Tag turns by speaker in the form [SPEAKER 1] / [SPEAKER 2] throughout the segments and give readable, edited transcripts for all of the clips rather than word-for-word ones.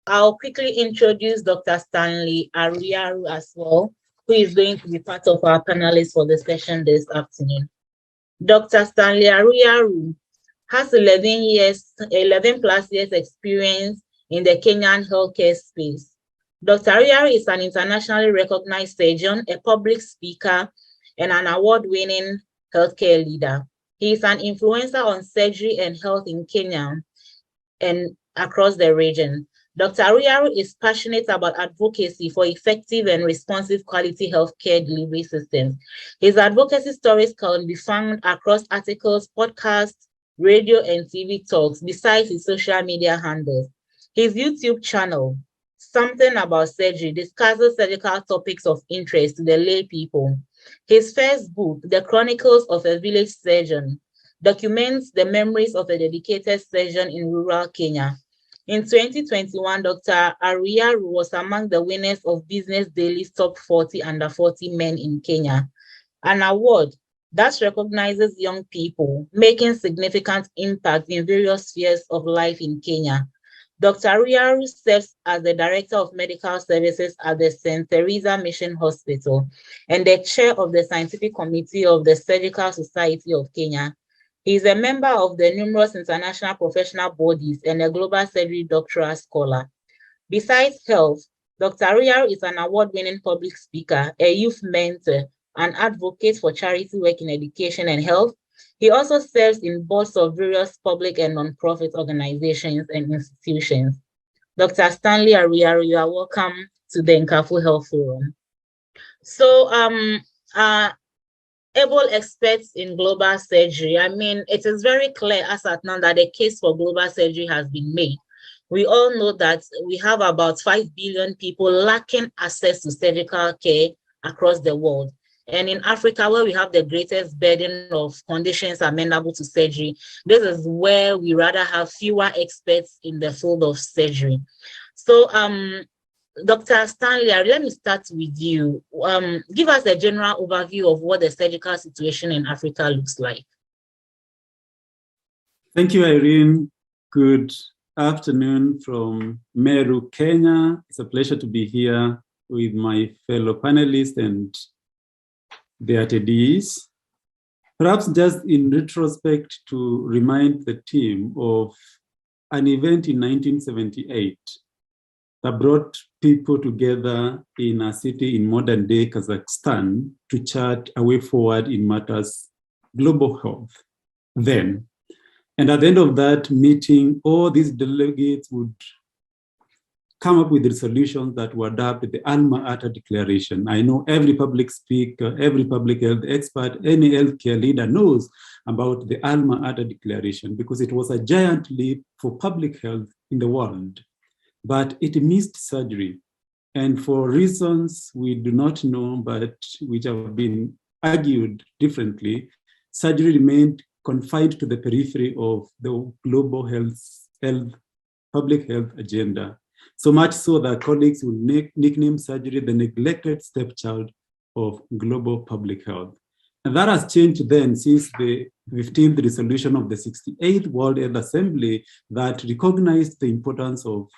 [SPEAKER 1] I'll quickly introduce Dr. Stanley Ariaru as well, who is going to be part of our panelists for the session this afternoon. Dr. Stanley Ariaru has 11 plus years experience in the Kenyan healthcare space. Dr. Ariaru is an internationally recognized surgeon, a public speaker, and an award-winning healthcare leader. He is an influencer on surgery and health in Kenya and across the region. Dr. Ariaru is passionate about advocacy for effective and responsive quality healthcare delivery systems. His advocacy stories can be found across articles, podcasts, radio, and TV talks, besides his social media handles. His YouTube channel, Something About Surgery, discusses surgical topics of interest to the lay people. His first book, The Chronicles of a Village Surgeon, documents the memories of a dedicated surgeon in rural Kenya. In 2021, Dr. Ariaru was among the winners of Business Daily's Top 40 Under 40 Men in Kenya, an award that recognizes young people making significant impact in various spheres of life in Kenya. Dr. Ariaru serves as the Director of Medical Services at the St. Teresa Mission Hospital and the Chair of the Scientific Committee of the Surgical Society of Kenya. He is a member of the numerous international professional bodies and a global surgery doctoral scholar. Besides health, Dr. Ariaru is an award-winning public speaker, a youth mentor, an advocate for charity work in education and health. He also serves in boards of various public and non-profit organizations and institutions. Dr. Stanley Ariaru, you are welcome to the Nkafu Health Forum. So, able experts in global surgery, I mean, it is very clear as at now that the case for global surgery has been made. We all know that we have about 5 billion people lacking access to surgical care across the world. And in Africa, where we have the greatest burden of conditions amenable to surgery, this is where we rather have fewer experts in the field of surgery. So, Dr. Stanley, let me start with you. Give us a general overview of what the surgical situation in Africa looks like.
[SPEAKER 2] Thank you, Irene. Good afternoon from Meru, Kenya. It's a pleasure to be here with my fellow panelists and the attendees. Perhaps just in retrospect to remind the team of an event in 1978 that brought people together in a city in modern day Kazakhstan to chart a way forward in matters global health then. And at the end of that meeting, all these delegates would come up with resolutions that would adopt the Alma Ata Declaration. I know every public speaker, every public health expert, any healthcare leader knows about the Alma Ata Declaration because it was a giant leap for public health in the world. But it missed surgery. And for reasons we do not know, but which have been argued differently, surgery remained confined to the periphery of the global public health agenda. So much so that colleagues will nickname surgery the neglected stepchild of global public health. And that has changed then since the 15th resolution of the 68th World Health Assembly that recognized the importance of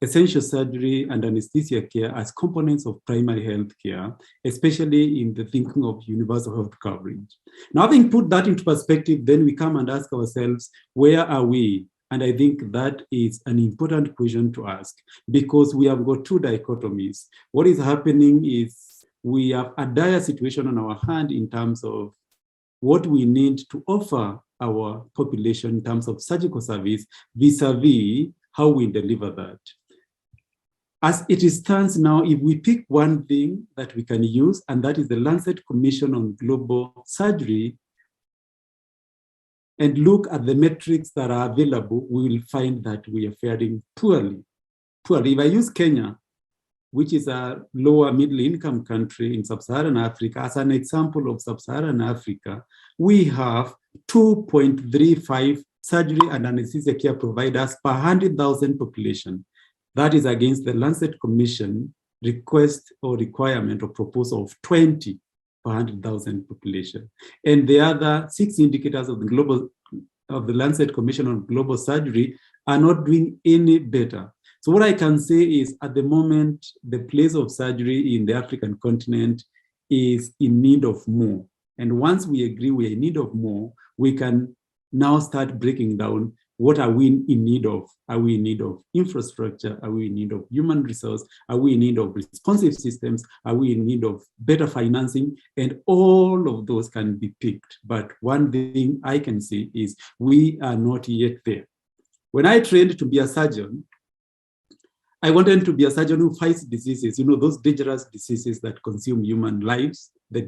[SPEAKER 2] essential surgery and anesthesia care as components of primary health care, especially in the thinking of universal health coverage. Now, having put that into perspective, then we come and ask ourselves, where are we? And I think that is an important question to ask because we have got two dichotomies. What is happening is we have a dire situation on our hand in terms of what we need to offer our population in terms of surgical service vis-a-vis how we deliver that. As it stands now, if we pick one thing that we can use, and that is the Lancet Commission on Global Surgery, and look at the metrics that are available, we will find that we are faring poorly. If I use Kenya, which is a lower middle income country in sub-Saharan Africa, as an example of sub-Saharan Africa, we have 2.35 surgery and anesthesia care providers per 100,000 population. That is against the Lancet Commission request or requirement or proposal of 20 per 100,000 population. And the other 6 indicators of the Lancet Commission on Global Surgery are not doing any better. So what I can say is, at the moment, the place of surgery in the African continent is in need of more. And once we agree we're in need of more, we can now start breaking down what are we in need of. Are we in need of infrastructure? Are we in need of human resource? Are we in need of responsive systems? Are we in need of better financing? And all of those can be picked. But one thing I can say is we are not yet there. When I trained to be a surgeon, I wanted to be a surgeon who fights diseases, those dangerous diseases that consume human lives, the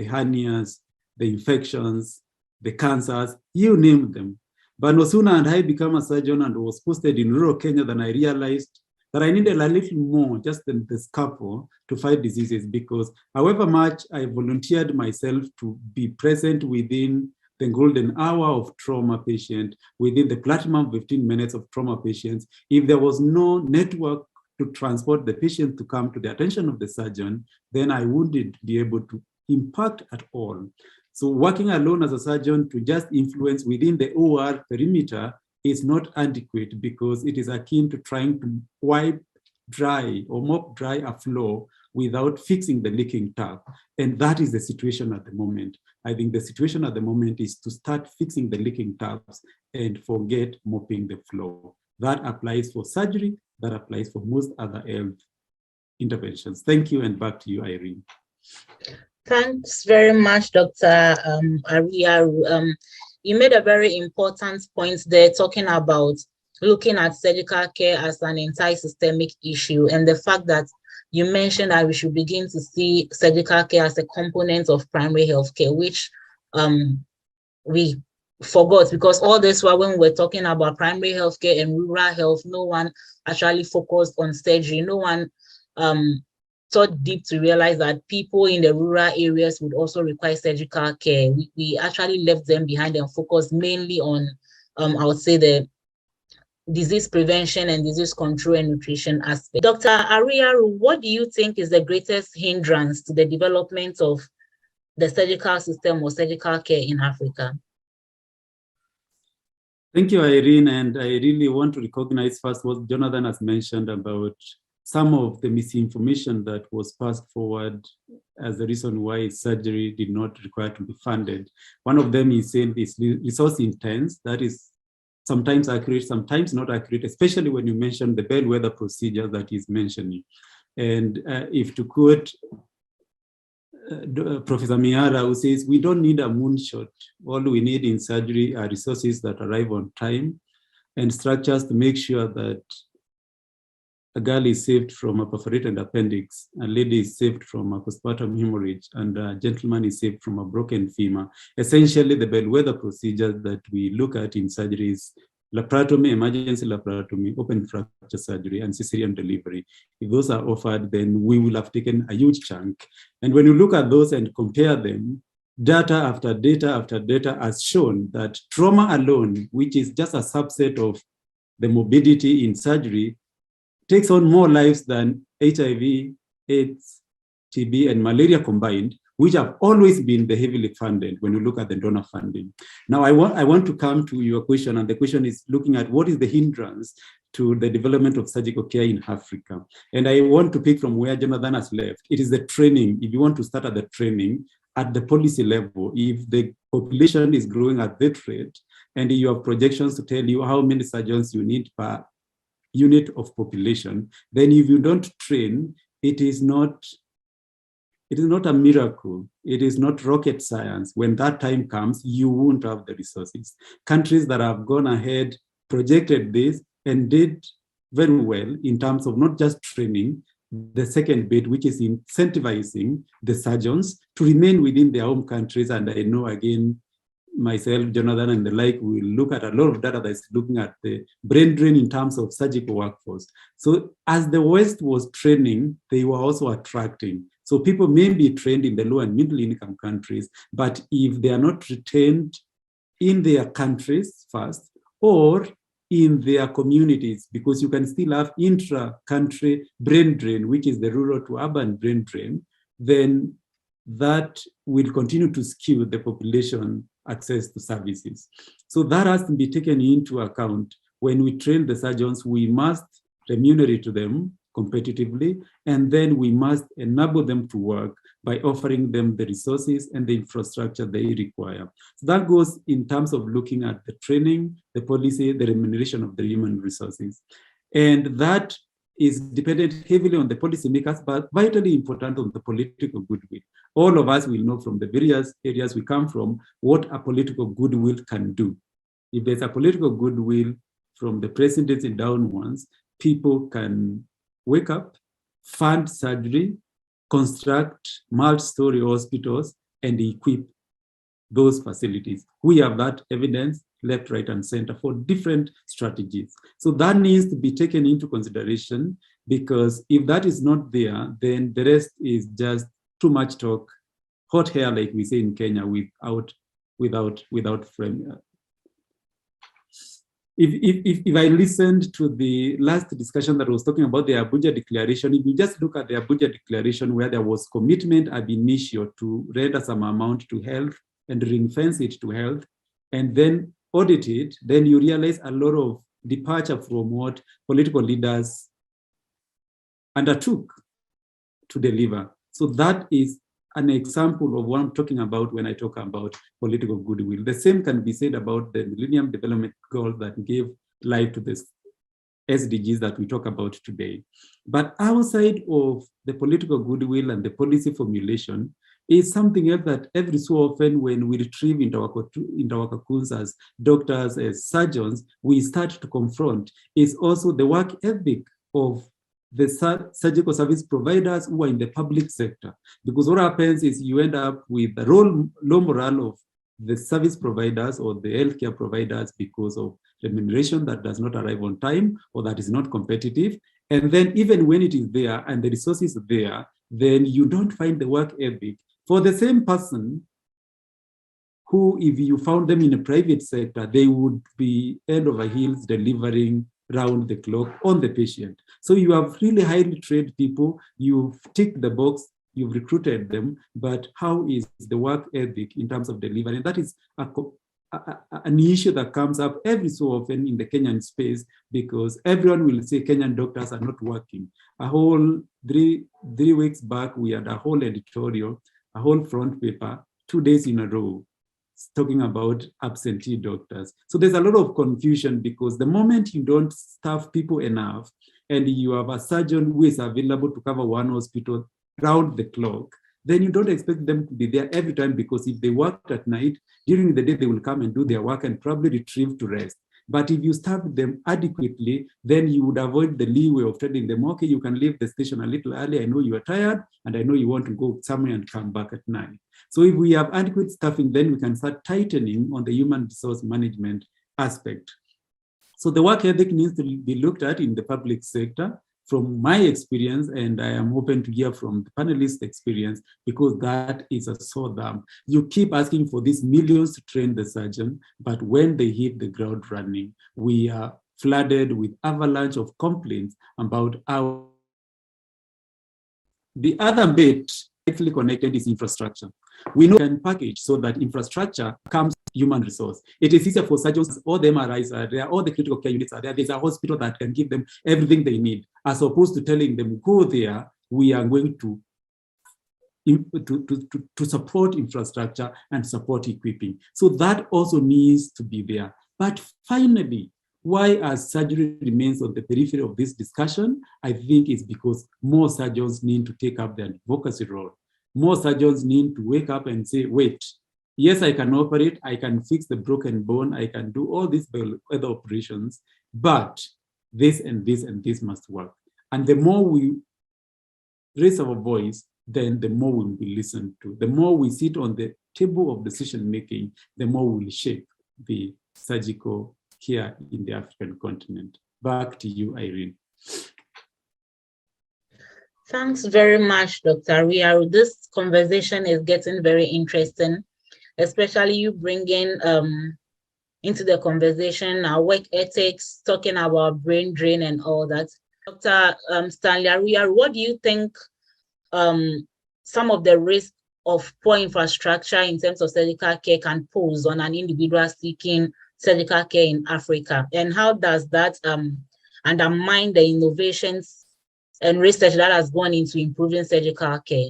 [SPEAKER 2] hernias, the infections, the cancers, you name them. But no sooner had I become a surgeon and was posted in rural Kenya than I realized that I needed a little more just than the scalpel to fight diseases, because however much I volunteered myself to be present within the golden hour of trauma patient, within the platinum 15 minutes of trauma patients, if there was no network to transport the patient to come to the attention of the surgeon, then I wouldn't be able to impact at all. So working alone as a surgeon to just influence within the OR perimeter is not adequate, because it is akin to trying to wipe dry or mop dry a floor without fixing the leaking tap. And that is the situation at the moment. I think the situation at the moment is to start fixing the leaking taps and forget mopping the floor. That applies for surgery, that applies for most other health interventions. Thank you, and back to you, Irene.
[SPEAKER 1] Thanks very much, Dr. Ariaru. You made a very important point there, talking about looking at surgical care as an entire systemic issue, and the fact that you mentioned that we should begin to see surgical care as a component of primary health care, which we forgot, because all this while when we're talking about primary health care and rural health, no one actually focused on surgery. No one thought deep to realize that people in the rural areas would also require surgical care. We actually left them behind and focused mainly on, I would say, the disease prevention and disease control and nutrition aspect. Dr. Ariaru, what do you think is the greatest hindrance to the development of the surgical system or surgical care in Africa?
[SPEAKER 2] Thank you, Irene. And I really want to recognize first what Jonathan has mentioned about some of the misinformation that was passed forward as the reason why surgery did not require to be funded. One of them is saying it's resource intense. That is sometimes accurate, sometimes not accurate, especially when you mention the bellwether procedure that is mentioning. And if to quote Professor Miara, who says, we don't need a moonshot. All we need in surgery are resources that arrive on time and structures to make sure that a girl is saved from a perforated appendix, a lady is saved from a postpartum hemorrhage, and a gentleman is saved from a broken femur. Essentially, the bellwether procedure that we look at in surgery is laparotomy, emergency laparotomy, open fracture surgery, and cesarean delivery. If those are offered, then we will have taken a huge chunk. And when you look at those and compare them, data after data after data has shown that trauma alone, which is just a subset of the morbidity in surgery, takes on more lives than HIV, AIDS, TB, and malaria combined, which have always been the heavily funded when you look at the donor funding. Now, I want to come to your question, and the question is looking at what is the hindrance to the development of surgical care in Africa. And I want to pick from where Jonathan has left. It is the training. If you want to start at the training, at the policy level, if the population is growing at that rate, and you have projections to tell you how many surgeons you need per unit of population, then if you don't train, it is not a miracle. It is not rocket science. When that time comes, you won't have the resources. Countries that have gone ahead, projected this, and did very well in terms of not just training, the second bit, which is incentivizing the surgeons to remain within their home countries. And I know, again, myself, Jonathan, and the like, will look at a lot of data that's looking at the brain drain in terms of surgical workforce. So as the West was training, they were also attracting. So people may be trained in the low and middle income countries, but if they are not retained in their countries first, or in their communities, because you can still have intra-country brain drain, which is the rural to urban brain drain, then that will continue to skew the population access to services. So that has to be taken into account. When we train the surgeons, we must remunerate them competitively, and then we must enable them to work by offering them the resources and the infrastructure they require. So that goes in terms of looking at the training, the policy, the remuneration of the human resources. And that is dependent heavily on the policymakers, but vitally important on the political goodwill. All of us will know from the various areas we come from what a political goodwill can do. If there's a political goodwill from the presidency downwards, people can wake up, fund surgery, construct multi-story hospitals, and equip those facilities. We have that evidence left, right, and center for different strategies. So that needs to be taken into consideration, because if that is not there, then the rest is just too much talk, hot air, like we say in Kenya, without frame. If I listened to the last discussion that was talking about the Abuja Declaration, if you just look at the Abuja Declaration, where there was commitment ab initio to render some amount to health and ring-fence it to health, and then audit it, then you realize a lot of departure from what political leaders undertook to deliver. So that is an example of what I'm talking about when I talk about political goodwill. The same can be said about the Millennium Development Goals that gave life to the SDGs that we talk about today. But outside of the political goodwill and the policy formulation is something else that every so often when we retrieve into our cocoons as doctors, as surgeons, we start to confront is also the work ethic of the surgical service providers who are in the public sector. Because what happens is you end up with the low morale of the service providers or the healthcare providers because of remuneration that does not arrive on time or that is not competitive. And then even when it is there and the resources are there, then you don't find the work ethic for the same person who, if you found them in a private sector, they would be head over heels delivering round the clock on the patient. So you have really highly trained people, you've ticked the box, you've recruited them, but how is the work ethic in terms of delivery? And that is an issue that comes up every so often in the Kenyan space, because everyone will say Kenyan doctors are not working. A whole three weeks back, we had a whole editorial, a whole front paper, 2 days in a row, talking about absentee doctors. So there's a lot of confusion, because the moment you don't staff people enough and you have a surgeon who is available to cover one hospital round the clock, then you don't expect them to be there every time, because if they worked at night, during the day they will come and do their work and probably retrieve to rest. But if you staff them adequately, then you would avoid the leeway of telling them, okay, you can leave the station a little early. I know you are tired and I know you want to go somewhere and come back at night. So if we have adequate staffing, then we can start tightening on the human resource management aspect. So the work ethic needs to be looked at in the public sector from my experience, and I am open to hear from the panelists' experience, because that is a sore thumb. You keep asking for these millions to train the surgeon, but when they hit the ground running, we are flooded with avalanche of complaints about our... The other bit directly connected is infrastructure. We know can package so that infrastructure comes human resource. It is easier for surgeons, all the MRIs are there, all the critical care units are there. There's a hospital that can give them everything they need, as opposed to telling them, go there, we are going to support infrastructure and support equipping. So that also needs to be there. But finally, why as surgery remains on the periphery of this discussion, I think is because more surgeons need to take up their advocacy role. More surgeons need to wake up and say, wait, yes, I can operate, I can fix the broken bone, I can do all these other operations, but this and this and this must work. And the more we raise our voice, then the more we will be listened to. The more we sit on the table of decision-making, the more we will shape the surgical care in the African continent. Back to you, Irene.
[SPEAKER 1] Thanks very much, Dr. Riaru. This conversation is getting very interesting, especially you bringing into the conversation our work ethics, talking about brain drain and all that. Dr. Stanley Riaru, what do you think some of the risks of poor infrastructure in terms of surgical care can pose on an individual seeking surgical care in Africa? And how does that undermine the innovations and research that has gone into improving surgical care.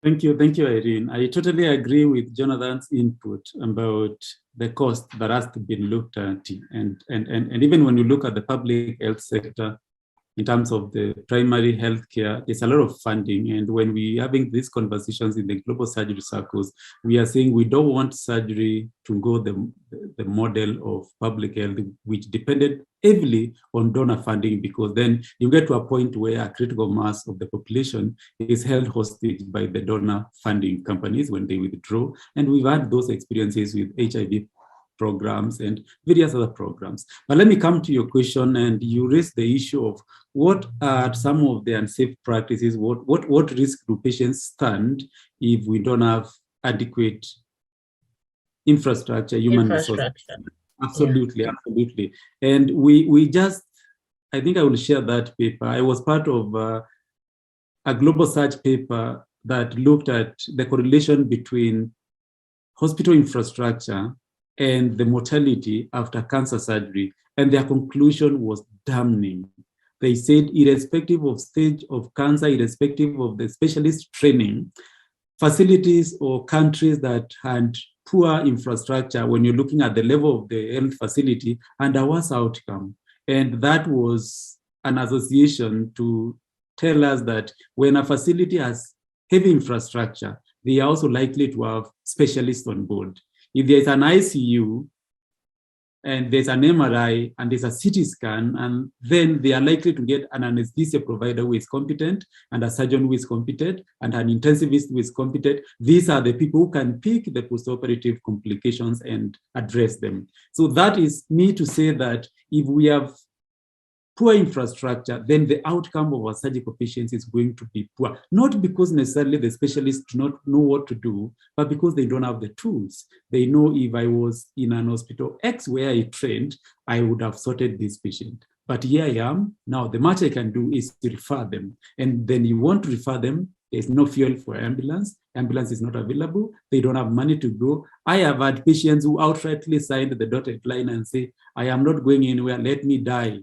[SPEAKER 2] Thank you, Irene. I totally agree with Jonathan's input about the cost that has to be looked at. And even when you look at the public health sector, in terms of the primary healthcare, there's a lot of funding. And when we're having these conversations in the global surgery circles, we are saying we don't want surgery to go the model of public health, which depended heavily on donor funding, because then you get to a point where a critical mass of the population is held hostage by the donor funding companies when they withdraw. And we've had those experiences with HIV programs and various other programs. But let me come to your question, and you raised the issue of what are some of the unsafe practices, what risk do patients stand if we don't have adequate infrastructure, human resources? Absolutely, absolutely. And we just, I think I will share that paper. I was part of a global search paper that looked at the correlation between hospital infrastructure and the mortality after cancer surgery. And their conclusion was damning. They said, irrespective of stage of cancer, irrespective of the specialist training, facilities or countries that had poor infrastructure, when you're looking at the level of the health facility, and a worse outcome. And that was an association to tell us that when a facility has heavy infrastructure, they are also likely to have specialists on board. If there's an ICU and there's an MRI and there's a CT scan, and then they are likely to get an anesthesia provider who is competent and a surgeon who is competent and an intensivist who is competent. These are the people who can pick the postoperative complications and address them. So that is me to say that if we have poor infrastructure, then the outcome of our surgical patients is going to be poor. Not because necessarily the specialists do not know what to do, but because they don't have the tools. They know if I was in an hospital X where I trained, I would have sorted this patient. But here I am. Now, the much I can do is to refer them. And then you want to refer them, there's no fuel for ambulance. Ambulance is not available. They don't have money to go. I have had patients who outrightly signed the dotted line and say, I am not going anywhere, let me die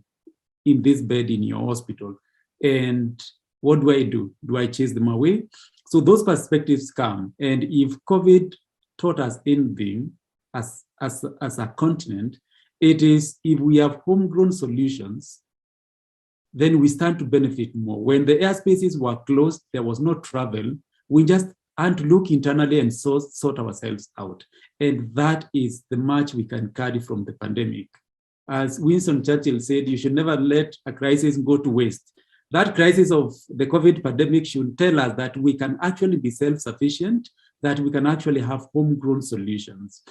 [SPEAKER 2] in this bed in your hospital. And what do? Do I chase them away? So those perspectives come. And if COVID taught us anything as a continent, it is if we have homegrown solutions, then we stand to benefit more. When the airspaces were closed, there was no travel, we just had to look internally and sort ourselves out. And that is the much we can carry from the pandemic. As Winston Churchill said, you should never let a crisis go to waste. That crisis of the COVID pandemic should tell us that we can actually be self-sufficient, that we can actually have homegrown solutions.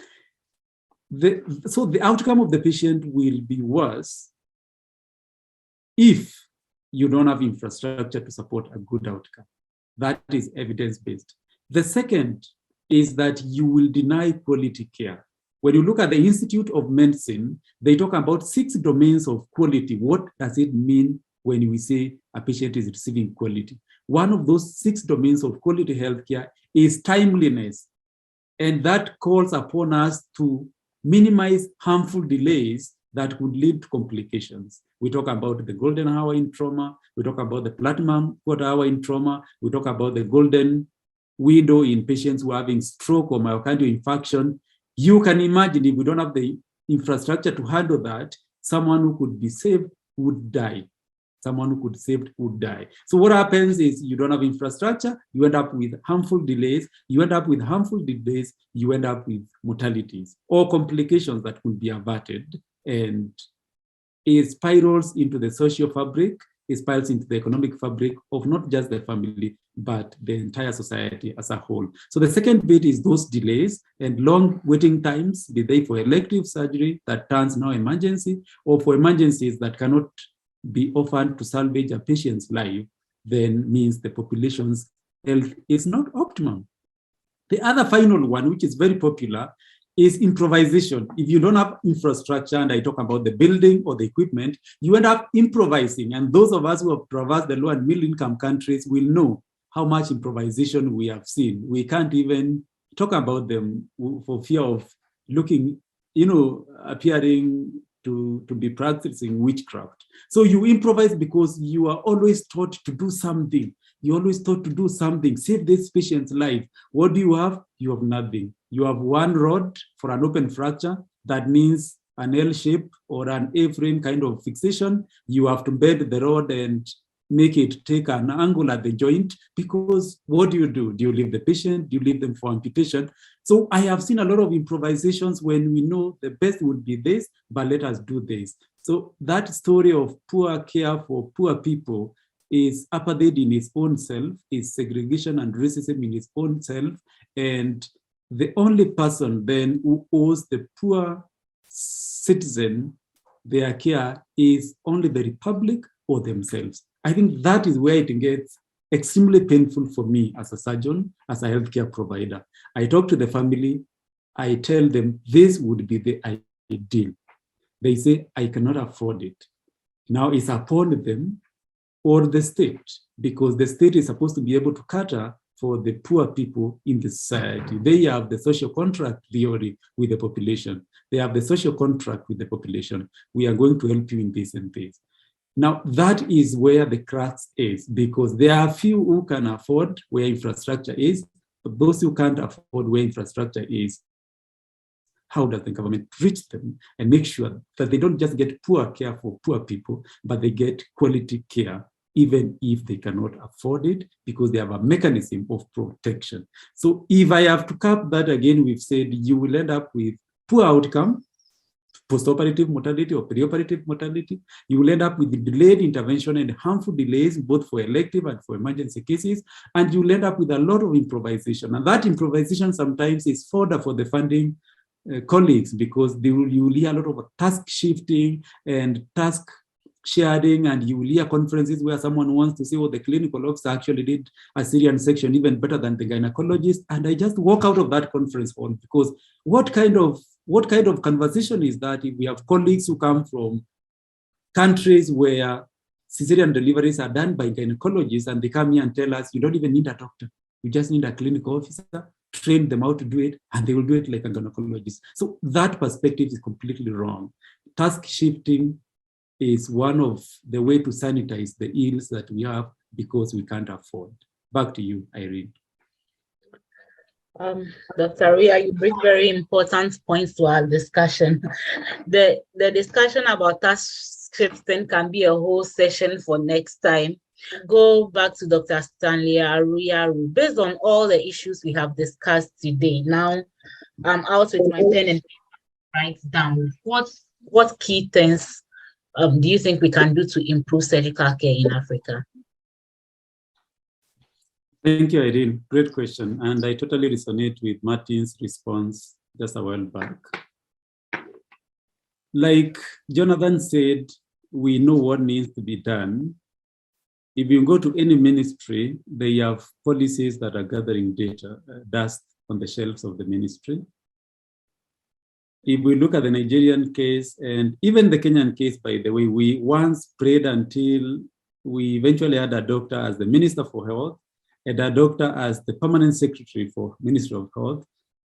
[SPEAKER 2] So the outcome of the patient will be worse if you don't have infrastructure to support a good outcome. That is evidence-based. The second is that you will deny quality care. When you look at the Institute of Medicine, they talk about 6 domains of quality. What does it mean when we say a patient is receiving quality? One of those 6 domains of quality healthcare is timeliness. And that calls upon us to minimize harmful delays that could lead to complications. We talk about the golden hour in trauma. We talk about the platinum quarter hour in trauma. We talk about the golden window in patients who are having stroke or myocardial infarction. You can imagine if we don't have the infrastructure to handle that, someone who could be saved would die. Someone who could be saved would die. So what happens is you don't have infrastructure, you end up with harmful delays, you end up with mortalities or complications that could be averted, and it spirals into the social fabric, it spirals into the economic fabric of not just the family, but the entire society as a whole. So the second bit is those delays and long waiting times, be they for elective surgery that turns now emergency, or for emergencies that cannot be offered to salvage a patient's life, then means the population's health is not optimum. The other final one, which is very popular, is improvisation. If you don't have infrastructure, and I talk about the building or the equipment, you end up improvising. And those of us who have traversed the low and middle income countries will know how much improvisation we have seen. We can't even talk about them for fear of looking, appearing to be practicing witchcraft. So you improvise because you are always taught to do something. You always taught to do something, save this patient's life. What do you have? You have nothing. You have one rod for an open fracture. That means an L shape or an A-frame kind of fixation. You have to bend the rod and make it take an angle at the joint, because what do? Do you leave the patient? Do you leave them for amputation? So I have seen a lot of improvisations when we know the best would be this, but let us do this. So that story of poor care for poor people is apartheid in its own self, is segregation and racism in its own self. And the only person then who owes the poor citizen their care is only the republic or themselves. I think that is where it gets extremely painful for me as a surgeon, as a healthcare provider. I talk to the family, I tell them this would be the ideal. They say, I cannot afford it. Now it's upon them or the state, because the state is supposed to be able to cater for the poor people in the society. They have the social contract theory with the population. They have the social contract with the population. We are going to help you in this and this. Now, that is where the crux is, because there are few who can afford where infrastructure is, but those who can't afford where infrastructure is, how does the government reach them and make sure that they don't just get poor care for poor people, but they get quality care, even if they cannot afford it, because they have a mechanism of protection. So if I have to cap that again, we've said you will end up with poor outcome, postoperative mortality or perioperative mortality. You will end up with delayed intervention and harmful delays, both for elective and for emergency cases. And you will end up with a lot of improvisation. And that improvisation sometimes is fodder for the funding colleagues, because you will hear a lot of task shifting and task sharing, and you will hear conferences where someone wants to say, oh, the clinical officer actually did a Syrian section even better than the gynecologist. And I just walk out of that conference hall, because what kind of conversation is that if we have colleagues who come from countries where cesarean deliveries are done by gynecologists, and they come here and tell us, you don't even need a doctor, you just need a clinical officer, train them how to do it, and they will do it like a gynecologist. So that perspective is completely wrong. Task shifting is one of the way to sanitize the ills that we have because we can't afford. Back to you, Irene.
[SPEAKER 1] Dr. Ria, you bring very important points to our discussion. The discussion about task shifting can be a whole session for next time. Go back to Dr. Stanley Aruyaru. Based on all the issues we have discussed today, now I'm out with my pen and write down what key things do you think we can do to improve surgical care in Africa?
[SPEAKER 2] Thank you, Irene. Great question. And I totally resonate with Martin's response just a while back. Like Jonathan said, we know what needs to be done. If you go to any ministry, they have policies that are gathering dust on the shelves of the ministry. If we look at the Nigerian case and even the Kenyan case, by the way, we once prayed until we eventually had a doctor as the Minister for Health and a doctor as the Permanent Secretary for Ministry of Health.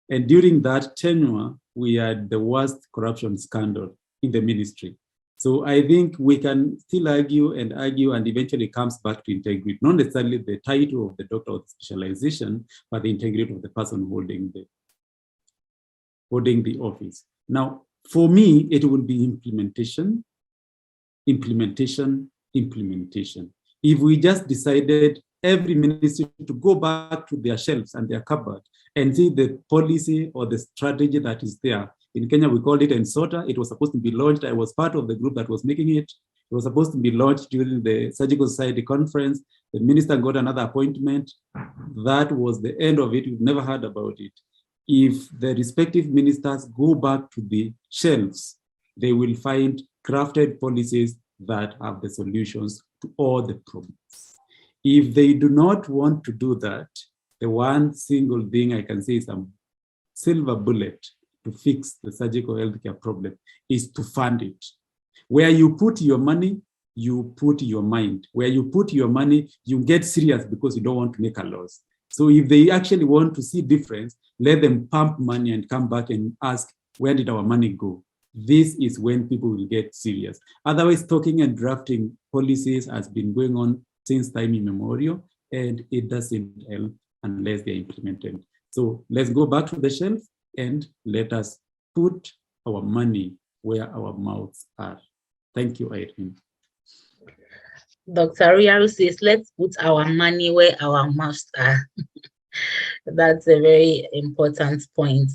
[SPEAKER 2] And during that tenure, we had the worst corruption scandal in the ministry. So I think we can still argue, and eventually comes back to integrity, not necessarily the title of the doctor or the specialization, but the integrity of the person holding the office. Now, for me, it will be implementation. If we just decided every ministry to go back to their shelves and their cupboard and see the policy or the strategy that is there. In Kenya, we called it Ensota. It was supposed to be launched. I was part of the group that was making it. It was supposed to be launched during the Surgical Society conference. The minister got another appointment. That was the end of it. We've never heard about it. If the respective ministers go back to the shelves, they will find crafted policies that have the solutions to all the problems. If they do not want to do that, the one single thing I can say is a silver bullet to fix the surgical healthcare problem is to fund it. Where you put your money, you put your mind. Where you put your money, you get serious because you don't want to make a loss. So if they actually want to see difference, let them pump money and come back and ask, where did our money go? this is when people will get serious. Otherwise, talking and drafting policies has been going on since time immemorial, and it doesn't help unless they're implemented. So let's go back to the shelf and let us put our money where our mouths are. Thank you, Irene.
[SPEAKER 1] Dr. Riaru says, let's put our money where our mouths are. That's a very important point.